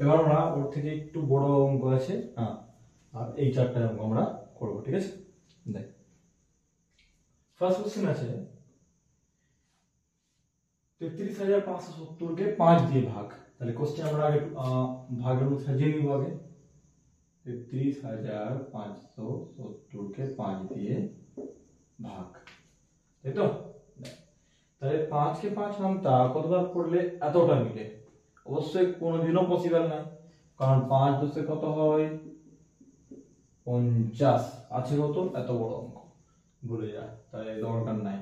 এবার আমরা ওর থেকে একটু বড় অঙ্ক আছে, হ্যাঁ, আর এই চারটা অঙ্ক আমরা করবো, ঠিক আছে। দেখ, ফার্স্ট কোশ্চেন আছে 33,570 কে 5 দিয়ে ভাগ। তাহলে কোশ্চেন আমরা আগে ভাগের মধ্যে সাজিয়ে নিব। আগে 33,570 কে 5 দিয়ে ভাগ, তাই তো। তাহলে 5 কে 5 নামতা কতবার করলে এতটা মিলে? অবশ্যই কোনোদিনও পসিবল নয়, কারণ 5 দশে কত হয় 50 আছে, কত এত বড় অঙ্ক ভুলে যা, তাহলে দরকার নাই।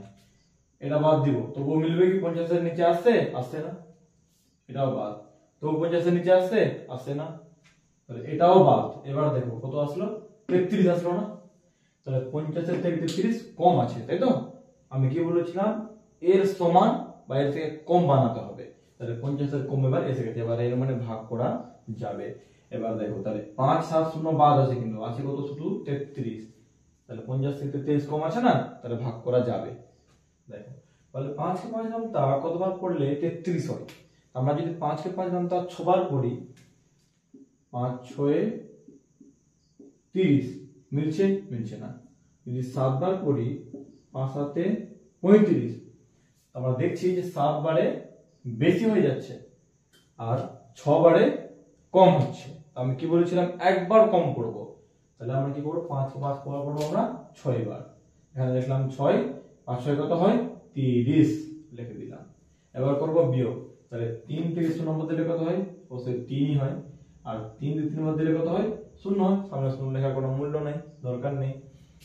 এটা বাদ দিব, তবুও মিলবে কি? 50 এর নিচে আসছে? আসছে না। এটাও বাদ, তবু 50 এর নিচে আসছে? আসছে না। তাহলে এটাও বাদ। এবার দেখো কত আসলো, 33 আসলো না। তাহলে 50 এর থেকে 33 কম আছে, তাই তো। আমি কি বলেছিলাম, এর সমান বা এর থেকে কম বানাতে হবে। তাহলে 50 এর কম এবার এসে গেছে, এবার এর মানে ভাগ করা যাবে। এবার দেখো, তাহলে 5 7 0 বাদ আছে, কিন্তু আছে কত? শুধু 33। তাহলে 50 থেকে 33 কম আছে না, তাহলে ভাগ করা যাবে। দেখো, তাহলে 5 কে 5 নামতা কতবার করলে 33 হয়? আমরা যদি 5 কে 5 নামতা 6 বার করি, 5 6 30, মিলছে? মিলছে না। যদি 7 বার করি, 5 7 35, আমরা দেখছি যে 7 বারে বেশি হয়ে যাচ্ছে আর 6 বারে কম হচ্ছে। আমি কি বলেছিলাম, একবার কম করব। তাহলে আমরা কি করব, 5 কে 5 করব আমরা 6 বার। এখানে লিখলাম 6, 5 6 কত হয় 30, লিখে দিলাম। এবার করব বিয়োগ। তাহলে 3 থেকে 0 নম্বর দিলে কত হয়? অবশ্যই 3 হয়। আর 3 থেকে 3 নম্বর দিলে কত হয়? 0 হয়। সামনে 0 লেখার কোনো মূল্য নাই, দরকার নেই।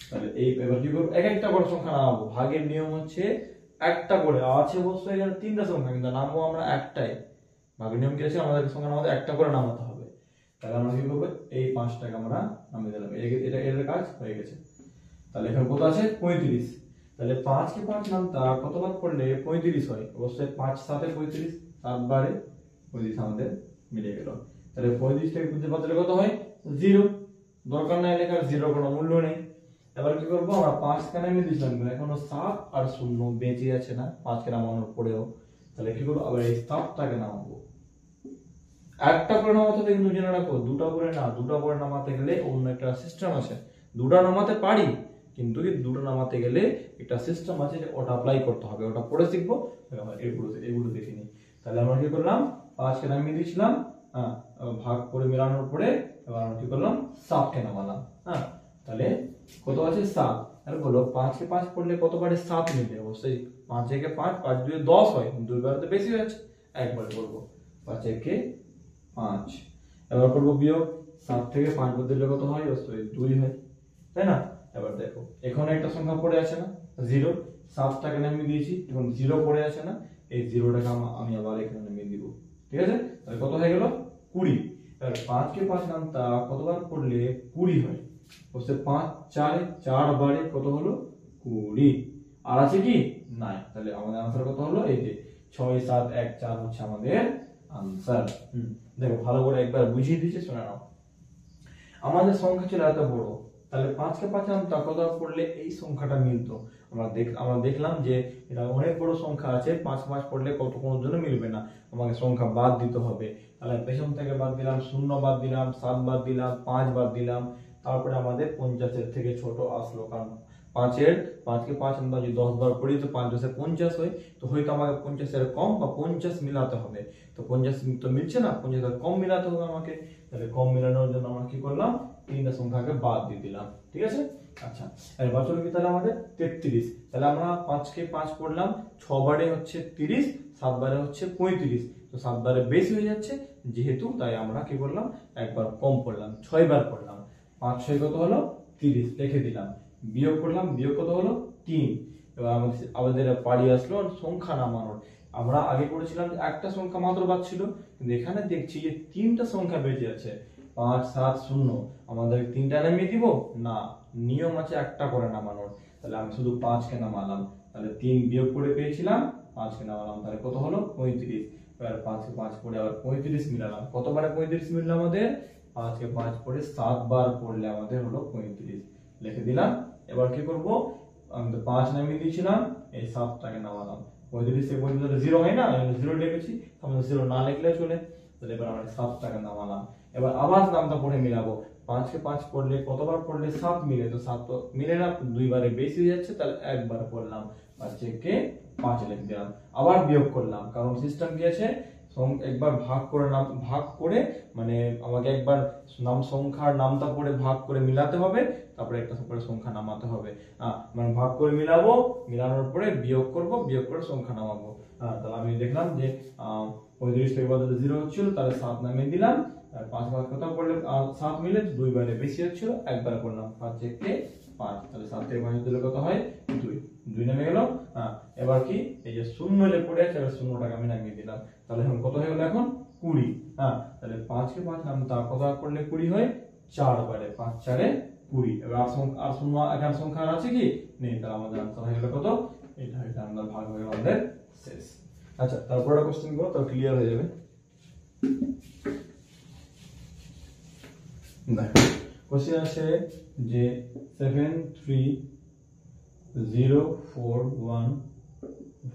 তাহলে এই এবার কি করব, এক একটা করে সংখ্যা নামাবো। ভাগের নিয়ম হচ্ছে একটা করে আছে, অবশ্যই এখানে তিনটা সংখ্যা, কিন্তু নামবো আমরা একটাই। ভাগের নিয়ম কি আছে, আমাদের সংখ্যা নামাতে একটা করে নামাতে হবে। তাহলে আমরা কি করব, এই 5টাকে আমরা নামিয়ে দিলাম। এটা এর কাজ হয়ে গেছে। তাহলে এখানে কত আছে 35। তাহলে 5 কে 5 নামতা কতবার করলে 35 হয়? অবশ্যই 5 7 35, 7 বারে 35 আমাদের মিলে গেল। তাহলে 35 থেকে 35 বাদ দিলে কত হয় 0, দরকার নাই লেখার, 0 কোনো মূল্য নেই। এবার কি করব, আমরা 5 কে নামিয়ে দিয়েছিলাম, এখনো 7 আর 0 বেঁচে আছে না 5 কে নামানোর পরেও। তাহলে কি করব, আবার এই 7টাকে নামাবো। একটা করে নামাতে হবে, কিন্তু জেনে রাখো দুটো করে না, দুটো করে নামাতে গেলে অন্য একটা সিস্টেম আছে। দুটো নামাতে পারি, কিন্তু কি দুটো নামাতে গেলে একটা সিস্টেম আছে, যে ওটা অ্যাপ্লাই করতে হবে, ওটা পরে শিখবো। এগুলো দেখিনি। তাহলে আমরা কি করলাম, 5 কে নামিয়ে দিয়েছিলাম, হ্যাঁ, ভাগ করে মেলানোর পরে এবার আমরা কি করলাম, 7 কে নামালাম। হ্যাঁ, তাহলে কত আছে 7। আর বলো 5 কে 5 করলে কতবারে 7 মিলবে? অবশ্যই 5 একে 5, 5 2 10 হয়, দুইবার তো বেশি হয়ে যাচ্ছে, একবারে করবো 5 একে 5। এবার করবো বিয়োগ, 7 থেকে 5 বাদ দিলে কত হয়? অবশ্যই 2 হয়, তাই না। এবার দেখো, এখানে একটা সংখ্যা পড়ে আছে না 0, 7টাকে নামিয়ে দিয়েছি, এখন 0 পড়ে আছে না, এই 0টাকে আমি আবার এখানে নামিয়ে দিব, ঠিক আছে। তাহলে কত হয়ে গেল 20। এবার 5 কে 5 নামতা কতবার করলে 20 হয়? অবশ্যই 5 4 4 বারে কত হলো 20। আর আছে কি নাই, তাহলে আমাদের আনসার কত হলো, এই যে 6 7 1 4 হচ্ছে আমাদের আনসার। দেখো ভালো করে একবার বুঝিয়ে দিয়েছি, শুনে নাও। আমাদের সংখ্যা ছিল এত বড়, তাহলে 5 কে 5 নামতা কতবার করলে এই সংখ্যাটা মিলতো? আমরা দেখলাম যে এটা অনেক বড় সংখ্যা আছে, 5 5 করলে কত কোনো জন্য মিলবে না, আমাকে সংখ্যা বাদ দিতে হবে। তাহলে পেছন থেকে বাদ দিলাম, 0 বাদ দিলাম, 7 বাদ দিলাম, 5 বাদ দিলাম, তারপরে আমাদের 50 এর থেকে ছোট আসলো। কারণ 5 কে 5 আমরা যদি 10 বার করি তো 5 10 50 হয়, তো হয়তো আমাকে 50 এর কম বা 50 মিলাতে হবে। তো 50 তো মিলছে না, 50 এর কম মিলাতে হবে আমাকে। তাহলে কম মিলানোর জন্য আমরা কি করলাম, তিনটা সংখ্যাকে বাদ দিয়ে দিলাম, ঠিক আছে। আচ্ছা, এবার চলো কি, তাহলে আমাদের 33। তাহলে আমরা 5 কে 5 করলাম, 6 বারে হচ্ছে 30, 7 বারে হচ্ছে 35, তো 7 বারে বেশি হয়ে যাচ্ছে যেহেতু, তাই আমরা কি করলাম, একবার কম করলাম, 6 বার করলাম। 5 6 কত হলো 30, লিখে দিলাম। বিয়োগ করলাম, বিয়োগ কত হলো 3। এবার আমাদের পারি আসলো সংখ্যা নামানোর। আমরা আগে করেছিলাম যে একটা সংখ্যা মাত্র বাদ ছিল, কিন্তু এখানে দেখছি যে তিনটা সংখ্যা বেঁচে আছে, 5 7 0। আমাদের তিনটা নামিয়ে দিব না, নিয়ম আছে একটা করে নামানোর। তাহলে আমি শুধু 5 কে নামালাম, তাহলে 3 বিয়োগ করে পেয়েছিলাম, 5 কে নামালাম, তাহলে কত হলো 35। এবার 5 কে 5 করে আবার 35 মিলালাম, কতবারে 35 মিললো আমাদের, 5 কে 5 করে 7 বার করলে আমাদের হলো 35, লিখে দিলাম। এবার কি করব, আমি তো 5 নামিয়ে দিয়েছিলাম, এই 7টাকে নামালাম। 35 থেকে 35 0 হয় না, 0 লিখেছি, আমরা 0 না লিখলে চলে। তাহলে এবার আমরা 7 টাকা নামালাম। এবার আবার নামটা পড়ে মিলাবো, 5 কে 5 পড়লে কতবার পড়লে 7 মিলে, তো 7 তো মিলে না, দুইবারে বেশি হয়ে যাচ্ছে, তাহলে একবার পড়লাম, 5 কে 5 লিখে দিলাম। আবার বিয়োগ করলাম, কারণ সিস্টেম কি আছে, একবার ভাগ করে ভাগ করে মানে আমাকে একবার নাম সংখ্যার নামটা পড়ে ভাগ করে মিলাতে হবে, তারপরে একটা করে সংখ্যা নামাতে হবে। মানে ভাগ করে মিলাবো, মিলানোর পরে বিয়োগ করব, বিয়োগ করে সংখ্যা নামাবো। তাহলে আমি দেখলাম যে 35 থেকে বদলে 0 হচ্ছিল, তাহলে 7 নামিয়ে দিলাম। আর 5 ভাগ কত করলে 7 মিলে, দুইবারে বেশি হচ্ছিল, একবারে করলাম, 5 কে 5, তাহলে 7 থেকে 5 দিলে কত হয় 2, 2 নেমে গেল। এবার কি এই যে শূন্য যে পড়ে আছে, এবার শূন্যটাকে আমি নামিয়ে দিলাম, তাহলে এখন কত হয়ে গেল এখন 20। তাহলে 5 কে 5 নাম তা কত করলে 20 হয়, 4 বারে 5 4 20। এবার আর শূন্য এখানে সংখ্যা আর আছে কি নেই, তাহলে আমাদের আনসার হয়ে গেল কত, এটা এটা আমরা ভাগ হয়ে গেল আমাদের শেষ। আচ্ছা, তারপরে কোশ্চেন করব, তো ক্লিয়ার হয়ে যাবে। দেখো কোশ্চেন আছে যে 73041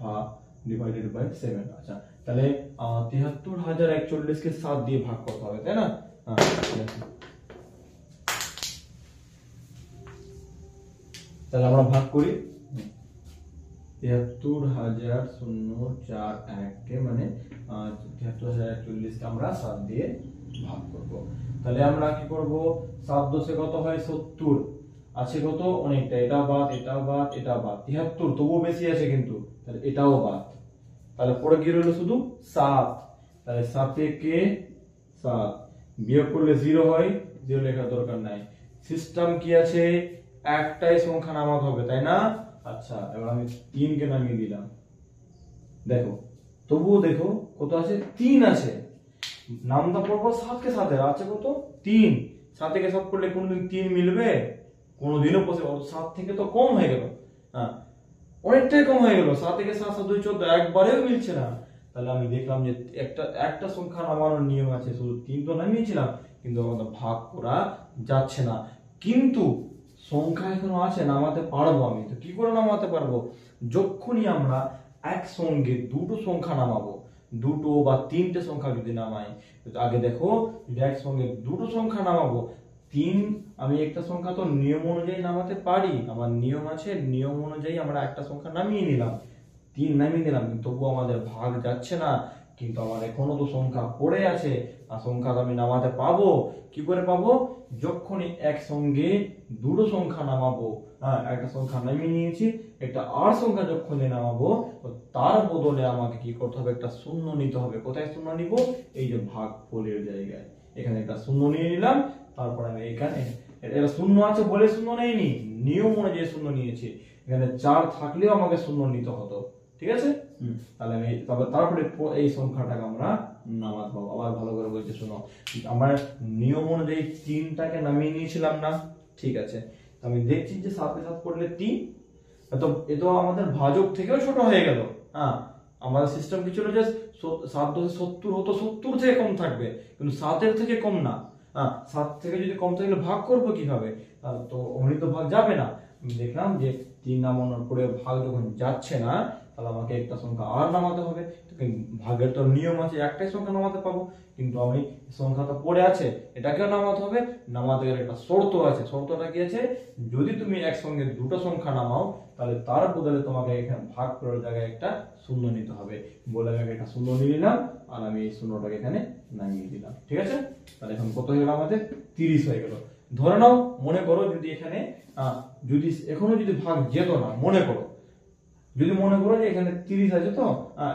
ভাগ ডিভাইডেড বাই 7। আচ্ছা, তাহলে 73,041 কে 7 দিয়ে ভাগ করতে হবে, তাই না? তাহলে আমরা ভাগ করি, 73,041 কে মানে 73,041 কে আমরা 7 দিয়ে ভাগ করব। তাহলে আমরা কি করব, 7 দশে কত হয় 70, আছে কত অনেকটা, এটা বাদ এটা বাদ এটা বাদ, 73 তবুও বেশি আছে কিন্তু, তাহলে এটাও বাদ, তাহলে পরে কি রইল শুধু 7। তাহলে 7 কে 7 বিয়োগ করলে 0 হয়, 0 লেখার দরকার নাই। সিস্টেম কি আছে, একটাই সংখ্যা নামাতে হবে, তাই না? আচ্ছা, এবার আমি 3 কে নামিয়ে দিলাম, দেখো তবুও দেখো কত আছে, 3 আছে, নামটা পড়বো 7 কে 7 এর আছে কত 3, 7 থেকে 7 করলে কোনদিন 3 মিলবে, কোনদিনও পসিবল, 7 থেকে তো কম হয়ে গেল, অনেকটাই কম হয়ে গেল, 7 থেকে 7 7 2 14, একবারেও মিলছে না। তাহলে আমি দেখলাম যে একটা সংখ্যা নামানোর নিয়ম আছে, শুধু 3 তো নামিয়েছিলাম, কিন্তু আমাদের ভাগ করা যাচ্ছে না, কিন্তু সংখ্যা এখনো আছে, নামাতে পারবো আমি। তো কি করে নামাতে পারবো, যখনই আমরা একসঙ্গে দুটো সংখ্যা নামাবো, দুটো বা তিনটে সংখ্যা যদি নামাই, আগে দেখো যদি একসঙ্গে দুটো সংখ্যা নামাবো, 3 আমি একটা সংখ্যা তো নিয়ম অনুযায়ী নামাতে পারি, আমার নিয়ম আছে, নিয়ম অনুযায়ী আমরা একটা সংখ্যা নামিয়ে নিলাম, 3 নামিয়ে নিলাম, কিন্তু তবুও আমাদের ভাগ যাচ্ছে না, কিন্তু আমার এখনো তো সংখ্যা পড়ে আছে, আর সংখ্যা আমি নামাতে পাবো। কি করে পাবো, যখনই একসঙ্গে দুটো সংখ্যা নামাবো, একটা সংখ্যা নামিয়ে নিয়েছি, একটা আর সংখ্যা যখন নামাবো, তো তার বদলে আমাকে কি করতে হবে, একটা শূন্য নিতে হবে। কোথায় শূন্য নিব, এই যে ভাগফলের জায়গায়, এখানে একটা শূন্য নিয়ে নিলাম, তারপর আমি এখানে এটা শূন্য আছে বলে শূন্য নেইনি, নিয়ম অনুযায়ী শূন্য নিয়েছি, এখানে 4 থাকলেও আমাকে শূন্য নিতে হতো, ঠিক আছে? তাহলে আমি তারপরে এই সংখ্যাটাকে আমরা নামাতে পাবো। আবার ভালো করে বলছি শোনো, আমরা নিয়ম অনুযায়ী 3টাকে নামিয়ে নিয়েছিলাম না, ঠিক আছে? আমি দেখছি যে 7 কে 7 করলে 3, তো এটা আমাদের ভাজক থেকেও ছোট হয়ে গেল। আমাদের সিস্টেম কি ছিল যে 7 10 70 হতো, 70 থেকে কম থাকবে, কিন্তু 7 এর থেকে কম না। 7 থেকে যদি কম থাকলে ভাগ করবো কিভাবে, তো অমনি তো ভাগ যাবে না। আমি দেখলাম যে 3 নামানোর পরে ভাগ যখন যাচ্ছে না, তাহলে আমাকে একটা সংখ্যা আর নামাতে হবে, ভাগের তো নিয়ম আছে, একটাই সংখ্যা নামাতে পাবো, কিন্তু আমি সংখ্যা তো পড়ে আছে, এটাকেও নামাতে হবে, নামাতে গেলে একটা শর্ত আছে। শর্তটা কি আছে, যদি তুমি একসঙ্গে দুটো সংখ্যা নামাও, তাহলে তার বদলে তোমাকে এখানে ভাগ করার জায়গায় একটা শূন্য নিতে হবে, বলে আমি একটা শূন্য নিয়ে নিলাম, আর আমি এই শূন্যটাকে এখানে নামিয়ে দিলাম, ঠিক আছে? তাহলে এখন কত হয়ে গেল আমাদের 30 হয়ে গেল। ধরে নাও, মনে করো যদি এখানে যদি এখনো যদি ভাগ যেত না, মনে করো যে এখানে 30 আছে, তো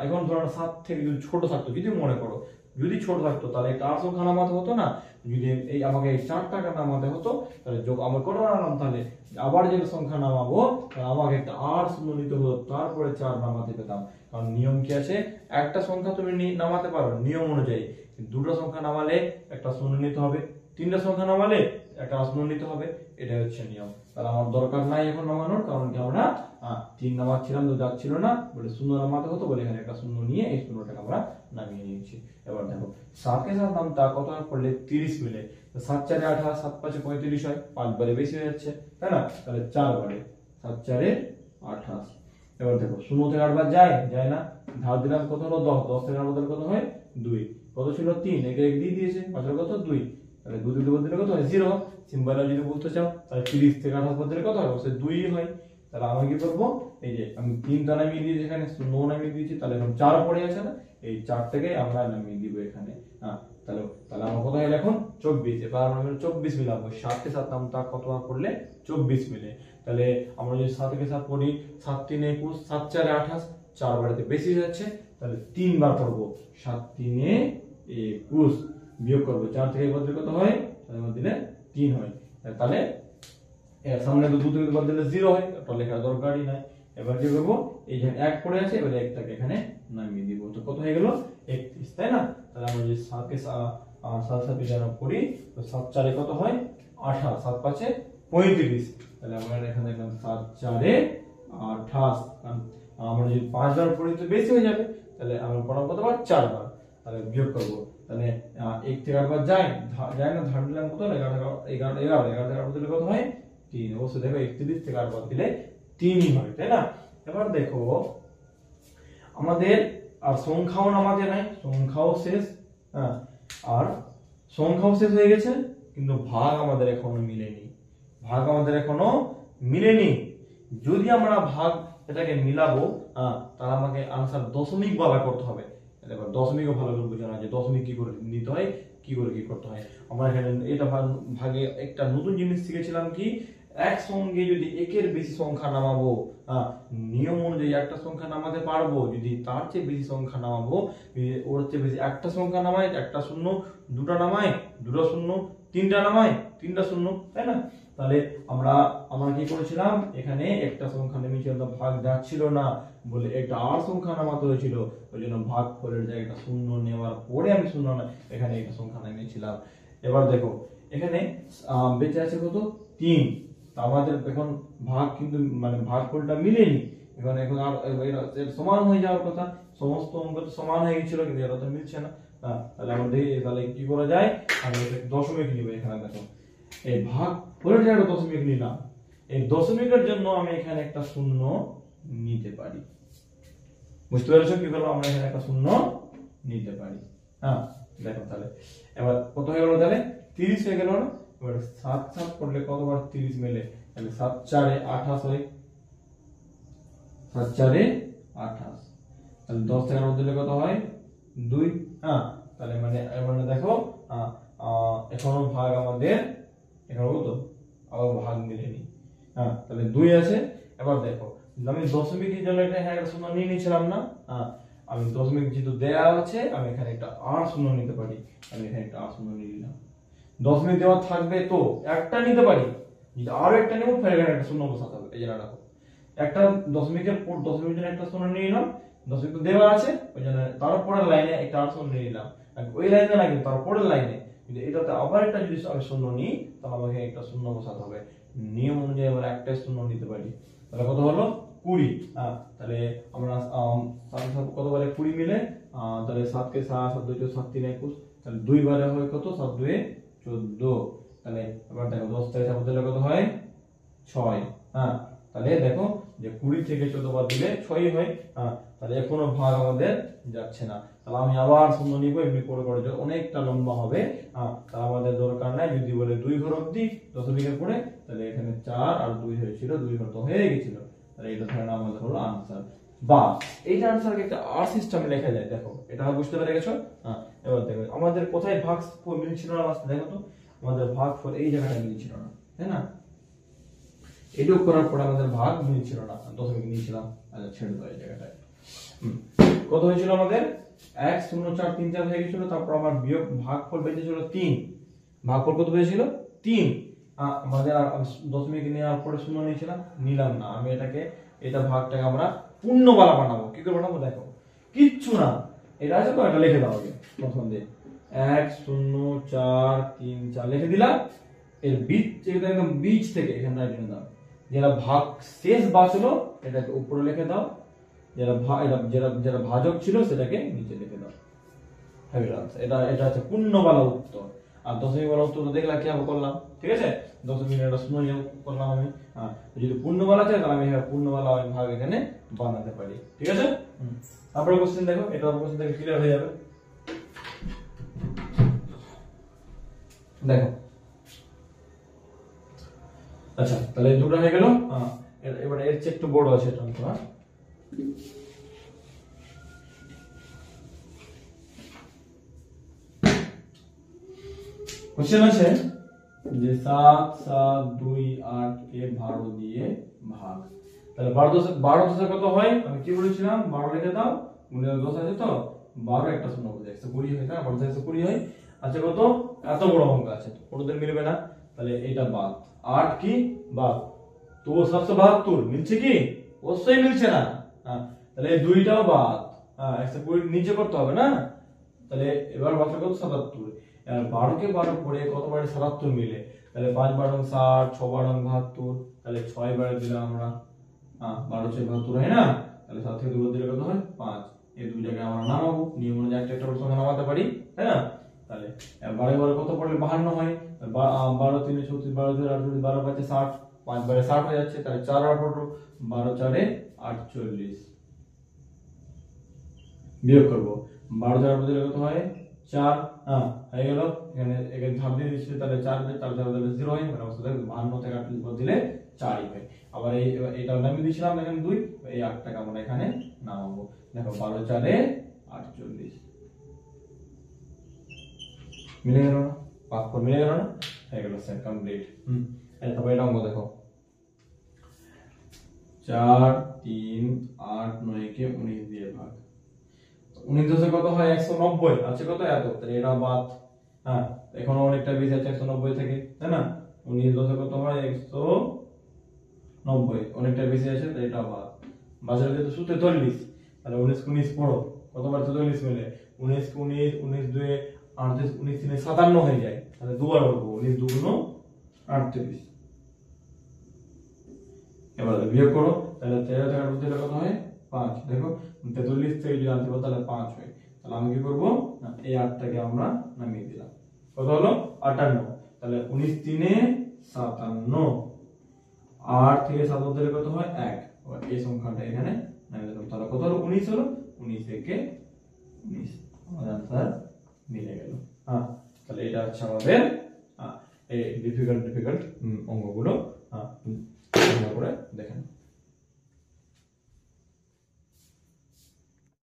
এখন ধরো 7 থেকে যদি ছোট থাকতো, যদি মনে করো যদি ছোট থাকতো, তাহলে একটা আর সংখ্যা নামাতে হতো না, যদি এই আমাকে এই 4 টাকা নামাতে হতো, তাহলে যোগ আমার করে রাখলাম, তাহলে আবার যে সংখ্যা নামাবো, তাহলে আমাকে একটা আর শূন্য নিতে হতো, তারপরে 4 নামাতে পেতাম। কারণ নিয়ম কি আছে, একটা সংখ্যা তুমি নামাতে পারো নিয়ম অনুযায়ী, দুটো সংখ্যা নামালে একটা শূন্য নিতে হবে, তিনটা সংখ্যা নামালে একটা শূন্য নিতে হবে, এটা হচ্ছে নিয়ম। তাহলে আমার দরকার নাই এখন নামানোর, কারণ কি আমরা 3 নামাচ্ছিলাম তো যাচ্ছিল না, বলে শূন্য নামাতে হতো, বলে এখানে একটা শূন্য নিয়ে এই শূন্যটাকে আমরা নামিয়ে নিয়েছি। এবার দেখো 7 কে 7 নামতা কত করলে 30 মিলে, তো 7 4 28, 7 5 35 হয়, 5 বারে বেশি হয়ে যাচ্ছে, তাই না? তাহলে 4 বারে 7 4 28। এবার দেখো 0 থেকে 8 বার যায় না, ধার দিলাম কত হলো 10, 10 থেকে 8 বদলে কত হয় 2, কত ছিল 3, একে 1 দিয়ে দিয়েছে, 5 কত 2, তাহলে 2 দিয়ে বদলে কত হয় 0। সিম্বল যদি বলতে চাও তাহলে 30 থেকে 28 বদলে কত হয়, অবশ্যই 2 হয়। তাহলে আমি কি করব, এই যে আমি 3 টা নামিয়ে দিয়েছি এখানে, 9 নামিয়ে দিয়েছি, তাহলে এখন 4 পড়ে আছে না, এই 4 থেকে আমরা নামিয়ে দিব এখানে। তাহলে আমার কত হলো এখন 24। এবার আমরা 24 মিলাবো, 7 কে 7 নামটা কত করলে 24 মিলে। তাহলে আমরা যদি 7 কে 7 পড়ি, 7 3 21, 7 4 28, 4 বারেতে বেশি হয়ে যাচ্ছে, তাহলে 3 বার পড়বো, 7 3 21 বিয়োগ করবো 4 থেকে বদলে কত হয়, তাহলে বদলে 3 হয়। তাহলে এর সামনে তো 2 থেকে বদলে 0 হয়, ওটা লেখার দরকারই নাই। এবার কি করব, এই যে 1 পড়ে আছে, এবার 1টাকে এখানে নামিয়ে দিব, তো কত হয়ে গেল 31, তাই না? তাহলে আমরা যদি 7 কে 7 7 জানা করি, তো 7 4 এ কত হয় 28, 7 5 এ 35। তাহলে আমরা এখানে দেখলাম 7 4 এ 28, আমরা যদি 5 বার পড়ি তো বেশি হয়ে যাবে, তাহলে আমরা পড়াবো কতবার 4 বার। তাহলে বিয়োগ করব, তাহলে 1 থেকে 8 বার যায় না, ধার দিলাম কত 11 দিলে কত হয় 3। অবশ্যই দেখো 31 থেকে 8 বার দিলে 3ই হয়, তাই না? এবার দেখো আমাদের আর সংখ্যাও নামাতে নাই, সংখ্যাও শেষ, আর সংখ্যাও শেষ হয়ে গেছে, কিন্তু ভাগ আমাদের এখনো মিলেনি। যদি আমরা ভাগ এটাকে মিলাবো, তাহলে আমাকে আনসার দশমিক ভাবে করতে হবে। এবার দশমিকও ভালো করে বুঝানো আছে, দশমিক কি করে নিতে হয়, কি করে কি করতে হয়। আমরা এখানে এটা ভাগে একটা নতুন জিনিস শিখেছিলাম, কি একসঙ্গে যদি একের বেশি সংখ্যা নামাবো, নিয়ম অনুযায়ী একটা সংখ্যা নামাতে পারবো, যদি তার চেয়ে বেশি সংখ্যা নামাবো, ওর চেয়ে বেশি একটা সংখ্যা নামায়, একটা শূন্য, দুটা নামায়, দুটো শূন্য, তিনটা নামায়, তিনটা শূন্য, তাই না? তাহলে আমরা কি করেছিলাম, এখানে একটা সংখ্যা নেমেছিলাম, ভাগ যাচ্ছিল না বলে একটা আর সংখ্যা নামাতে হয়েছিল, ওই জন্য ভাগ ফলের জায়গাটা শূন্য নেওয়ার পরে আমি শূন্য এখানে একটা সংখ্যা নামিয়েছিলাম। এবার দেখো এখানে বেঁচে আছে কত 3, আমাদের এখন ভাগ কিন্তু মানে ভাগফলটা মিলেনি, এখন আর সমান হয়ে যাওয়ার কথা, সমস্ত অঙ্ক তো সমান হয়ে গেছিল, কিন্তু এটা তো মিলছে না। তাহলে আমরা দেখি তাহলে কি করা যায়, আমি দশমিক নিব। এখানে দেখো এই ভাগ ফলের জায়গাটা দশমিক নিলাম, এই দশমিকের জন্য আমি এখানে একটা শূন্য নিতে পারি। বুঝতে পেরেছো কি করলাম, আমরা এখানে একটা শূন্য নিতে পারি। দেখো তাহলে এবার কত হয়ে গেল, তাহলে 30 হয়ে গেল না? এবার 7 7 করলে কতবার 30 মেলে, তাহলে 7 4 এ 28 হয়, 7 4 এ 28, তাহলে 10 থেকে 9 দিলে কত হয় 2। তাহলে মানে দেখো এখনো ভাগ আমাদের এখানে কত আবার ভাগ মিলেনি। তাহলে 2 আছে। এবার দেখো আমি দশমিকের জন্য একটা শূন্য নিয়ে নিয়েছিলাম না, আমি দশমিক যেহেতু দেয়া আছে, আমি এখানে একটা আর শূন্য নিতে পারি, আমি এখানে একটা আর শূন্য নিয়ে নিলাম। দশমিক দেওয়া থাকবে তো একটা নিতে পারি, যদি আরো একটা নেব ফের এখানে একটা শূন্য বসাতে হবে। এই জায়গাটা একটা দশমিকের জন্য একটা শূন্য নিয়ে নিলাম, দশমিক তো দেওয়া আছে, ওই জন্য তারপরের লাইনে একটা আর শূন্য নিয়ে নিলাম, ওই লাইনে না কিন্তু তারপরের লাইনে, কিন্তু এটাতে আবার একটা যদি আমি শূন্য নিই, তাহলে আমাকে একটা শূন্য বসাতে হবে। নিয়ম অনুযায়ী আমরা একটা শূন্য নিতে পারি। তাহলে কত হলো 20। তাহলে আমরা কত বারে 20 মিলে, তাহলে 7 কে 7 7 2 7 3 21, তাহলে 2 বারে হয় কত 7 2 14। তাহলে এবার দেখো 10 থেকে 7 দিলে কত হয় 6। তাহলে দেখো যে 20 থেকে 14 বাদ দিলে 6 হয়। তাহলে এখনো ভাগ আমাদের যাচ্ছে না, তাহলে আমি আবার শূন্য নিব, এমনি করে করে অনেকটা লম্বা হবে। তাহলে আমাদের দরকার নাই, যদি বলে 2 ঘর অবধি দশমিকের পরে, তাহলে এখানে 4 আর 2 হয়েছিল, 2 ঘর তো হয়ে গেছিল, তাহলে এটা ধরে আমাদের হলো আনসার। বা এইটা আনসারকে একটা আর সিস্টেমে লেখা যায়। দেখো এটা বুঝতে পেরে গেছো? এবার দেখো আমাদের কোথায় ভাগ মিলছিল না, দেখো তো আমাদের ভাগ ফল এই জায়গাটা মিলছিল না, তাই না? এটুকু করার পর আমাদের ভাগ মিলছিল না, দশমিক নিয়েছিলাম, আচ্ছা ছেড়ে দাও এই জায়গাটায়। কত হয়েছিল আমাদের 1 0 4 3 4 হয়ে গেছিল, তারপর আমার বিয়োগ ভাগফল বেঁচেছিল 3, ভাগফল কত পেয়েছিল 3। আমাদের দশমিক নেওয়ার পরে শূন্য নিলাম না, আমি এটা ভাগটাকে আমরা পূর্ণবালা বানাবো। কি করে বানাবো দেখো, কিচ্ছু না, এটা আছে তো, এটা লিখে দাও আগে প্রথম দিয়ে 1 0 4 3 4 লিখে দিলাম। এর বীজ একদম বীজ থেকে এখানে রাইট দাও, যেটা ভাগ শেষ বাঁচলো এটাকে উপরে লিখে দাও, যেটা ভাজক ছিল সেটাকে নিচে লিখে দাও। এটা হচ্ছে পূর্ণবালা উত্তর। আর দশমিক বালা উত্তর দেখলাম কিভাবে করলাম, ঠিক আছে? দশমিক একটা শূন্য করলাম আমি। যদি পূর্ণবালা চাই তাহলে আমি পূর্ণবালা ভাগ এখানে বানাতে পারি, ঠিক আছে? তারপরে কোশ্চেন দেখো, এটা কোশ্চেন থেকে ক্লিয়ার হয়ে যাবে। দেখো আচ্ছা তাহলে দুটো হয়ে গেল। এবার এর চেয়ে একটু বড় আছে এটা অঙ্ক। কোশ্চেন আছে যে 7 7 2 8 কে 12 দিয়ে ভাগ। তাহলে 12 দশে কত হয়? আমি কি বলেছিলাম, 12 লিখে দাও, গুণে 10 আছে তো 12 একটা শূন্য বসে 120 হয় না, 12 120 হয়। আচ্ছা কত এত বড় অঙ্ক আছে, কোনদিন মিলবে না, তাহলে এটা বাদ। 8 কি বাদ, তো 772 মিলছে কি? অবশ্যই মিলছে না। তাহলে এই দুইটাও বাদ। 120 নিচে করতে হবে না, তাহলে এবার বাদ কত 77। 12 কে 12 করে কতবারে 77 মিলে, তাহলে 5 12 60, 6 12 72, তাহলে 6 বারে দিলাম আমরা 12 6 72 হয় না, তাহলে 7 থেকে 2 দিলে কত হয় 5। এই দুইটাকে আমরা নামাবো, নিয়ম অনুযায়ী একটা একটা সঙ্গে নামাতে পারি, তাই না? তাহলে 12 12 কত পড়লে 52 হয়, 12 3 34, 12 2 48, 12 5 60, 5 বারে 60 হয়ে যাচ্ছে, তাহলে 4 8 12 4 48 বিয়োগ করব। 12 4 দিলে কত হয় 4। হয়ে গেল, এখানে ধাপ দিয়ে দিচ্ছি, তাহলে 4 দিলে 0 হয়, মানে অবস্থা দেখো 52 থেকে 48 বাদ দিলে 4ই হয়। আবার এটা নামিয়ে দিয়েছিলাম এখানে 2, এই 8 টাকা আমরা এখানে নামাবো। দেখো 12 4 48 মিলে গেল না, পাঁচ মিলে গেল না, হয়ে গেল সেট কমপ্লিট। তারপর এটা অঙ্ক দেখো 4 3 8 9 কে 19 দিয়ে ভাগ। 19 দশে কত হয় 190, আছে কত এত, তাহলে এটা বাদ। এখনো অনেকটা বেশি আছে 190 থেকে, তাই না? 19 দশে কত হয় 190, অনেকটা বেশি আছে, তাই এটা বাদ। বাজারে যেহেতু সূত্রে 40, তাহলে 19 19 পড়ো, কতবার 40 মিলে 19 19 19 2 38, 19 3 57 হয়ে যায়, তাহলে দুবার করবো 19 2 38। এবার বিয়োগ করো, তাহলে 13 থেকে 8 দিলে কত হয় 5। দেখো 43 থেকে যদি আনতে পারো তাহলে 5 হয়, তাহলে আমি কি করব, এই 8টাকে আমরা নামিয়ে দিলাম, কত হলো 58। তাহলে 19 3 57, 8 থেকে 7 দিলে কত হয় 1, আর এই সংখ্যাটা এখানে নামিয়ে দিলাম, তাহলে কত হলো 19 হলো, 19 থেকে 19 আমাদের आंसर মিলে গেল। তাহলে এটা হচ্ছে আমাদের এই ডিফিকাল্ট অঙ্কগুলো। ভালো করে দেখেন।